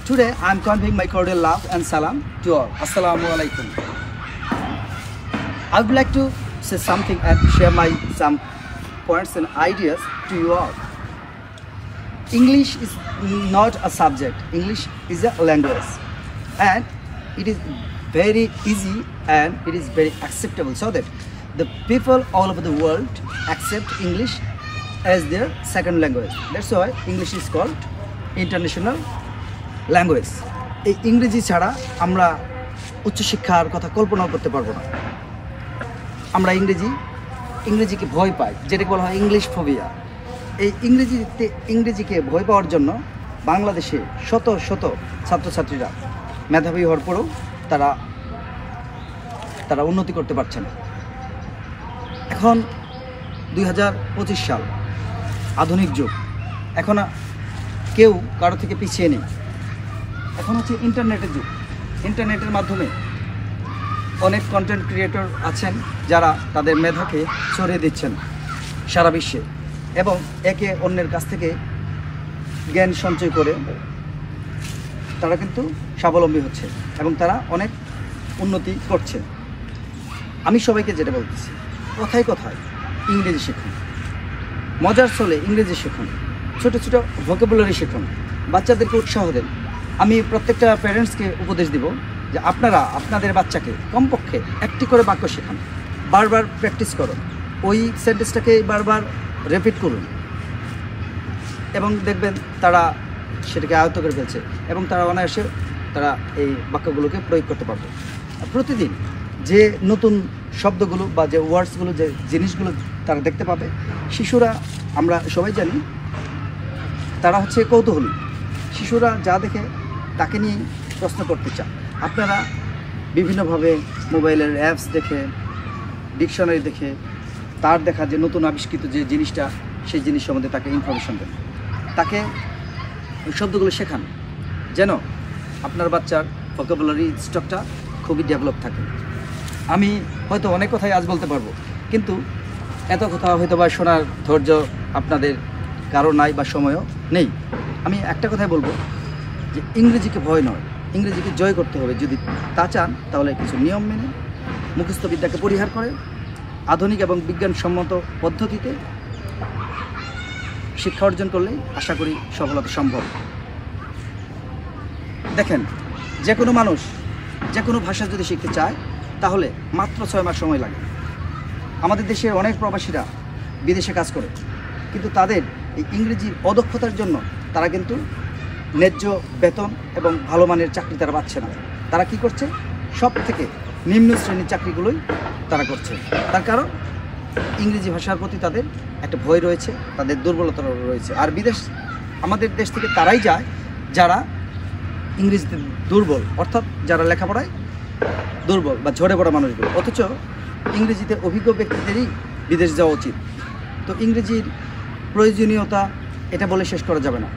Today I am conveying my cordial love and salam to all. Assalamu alaikum. I would like to say something and share some points and ideas to you all. English is not a subject. English is a language, and it is very easy and it is very acceptable, so that the people all over the world accept English as their second language. That's why English is called international language. এই ইংরেজি ছাড়া আমরা উচ্চশিক্ষার কথা কল্পনাও করতে পারবো না। আমরা ইংরেজিকে ভয় পাই, যেটাকে বলা হয় ইংলিশ ফোবিয়া। এই ইংরেজিকে ভয় পাওয়ার জন্য বাংলাদেশে শত শত ছাত্রছাত্রীরা মেধাবী হওয়ার পরেও তারা উন্নতি করতে পারছে না। এখন 2025 সাল, আধুনিক যুগ। এখন কেউ কারো থেকে পিছিয়ে নেই। এখন হচ্ছে ইন্টারনেটের যুগ। ইন্টারনেটের মাধ্যমে অনেক কন্টেন্ট ক্রিয়েটর আছেন যারা তাদের মেধাকে ছড়িয়ে দিচ্ছেন সারা বিশ্বে, এবং একে অন্যের কাছ থেকে জ্ঞান সঞ্চয় করে তারা কিন্তু স্বাবলম্বী হচ্ছে এবং তারা অনেক উন্নতি করছে। আমি সবাইকে যেটা বলতেছি, কথায় কথায় ইংরেজি শিখুন, মজার ছলে ইংরেজি শিখুন, ছোটো ছোটো ভোকাবুলারি শিখুন, বাচ্চাদেরকে উৎসাহ দেন। আমি প্রত্যেকটা প্যারেন্টসকে উপদেশ দিব যে আপনারা আপনাদের বাচ্চাকে কমপক্ষে একটি করে বাক্য শেখান, বারবার প্র্যাকটিস করুন, ওই সেন্টেন্সটাকে বারবার রিপিট করুন, এবং দেখবেন তারা সেটাকে আয়ত্ত করে ফেলছে এবং তারা অনায়াসে তারা এই বাক্যগুলোকে প্রয়োগ করতে পারবে। প্রতিদিন যে নতুন শব্দগুলো বা যে ওয়ার্ডসগুলো, যে জিনিসগুলো তারা দেখতে পাবে, শিশুরা আমরা সবাই জানি তারা হচ্ছে কৌতূহলী। শিশুরা যা দেখে তাকে নিয়ে প্রশ্ন করতে চায়। আপনারা বিভিন্নভাবে মোবাইলের অ্যাপস দেখে, ডিকশনারি দেখে, তার দেখা যে নতুন আবিষ্কৃত যে জিনিসটা, সেই জিনিস সম্বন্ধে তাকে ইনফরমেশন দেন, তাকে শব্দগুলো শেখান, যেন আপনার বাচ্চার ভোকাবুলারি স্টকটা খুবই ডেভেলপ থাকে। আমি হয়তো অনেক কথাই আজ বলতে পারবো, কিন্তু এত কথা হয়তো বা শোনার ধৈর্য আপনাদের কারো নাই বা সময়ও নেই। আমি একটা কথাই বলবো যে ইংরেজিকে ভয় নয়, ইংরেজিকে জয় করতে হবে। যদি তা চান তাহলে কিছু নিয়ম মেনে মুখস্থ বিদ্যাকে পরিহার করে আধুনিক এবং বিজ্ঞানসম্মত পদ্ধতিতে শিক্ষা অর্জন করলেই আশা করি সফলতা সম্ভব। দেখেন, যে কোনো মানুষ যে কোনো ভাষা যদি শিখতে চায় তাহলে মাত্র 6 মাস সময় লাগে। আমাদের দেশের অনেক প্রবাসীরা বিদেশে কাজ করে, কিন্তু তাদের এই ইংরেজির অদক্ষতার জন্য তারা কিন্তু ন্যায্য বেতন এবং ভালো মানের চাকরি তারা পাচ্ছে না। তারা কি করছে? সব থেকে নিম্ন শ্রেণীর চাকরিগুলোই তারা করছে। তার কারণ ইংরেজি ভাষার প্রতি তাদের একটা ভয় রয়েছে, তাদের দুর্বলতা রয়েছে। আর আমাদের দেশ থেকে তারাই যায় যারা ইংরেজিতে দুর্বল, অর্থাৎ যারা লেখাপড়ায় দুর্বল বা ঝরে পড়া মানুষগুলো। অথচ ইংরেজিতে অভিজ্ঞ ব্যক্তিদেরই বিদেশ যাওয়া উচিত। তো ইংরেজির প্রয়োজনীয়তা এটা বলে শেষ করা যাবে না।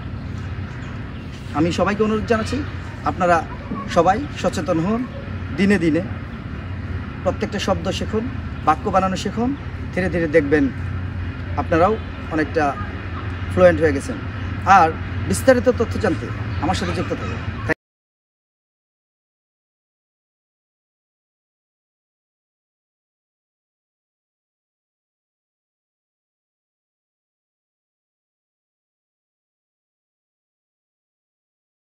আমি সবাইকে অনুরোধ জানাচ্ছি, আপনারা সবাই সচেতন হন, দিনে দিনে প্রত্যেকটা শব্দ শিখুন, বাক্য বানানো শিখুন। ধীরে ধীরে দেখবেন আপনারাও অনেকটা ফ্লুয়েন্ট হয়ে গেছেন। আর বিস্তারিত তথ্য জানতে আমার সাথে যুক্ত থাকুন।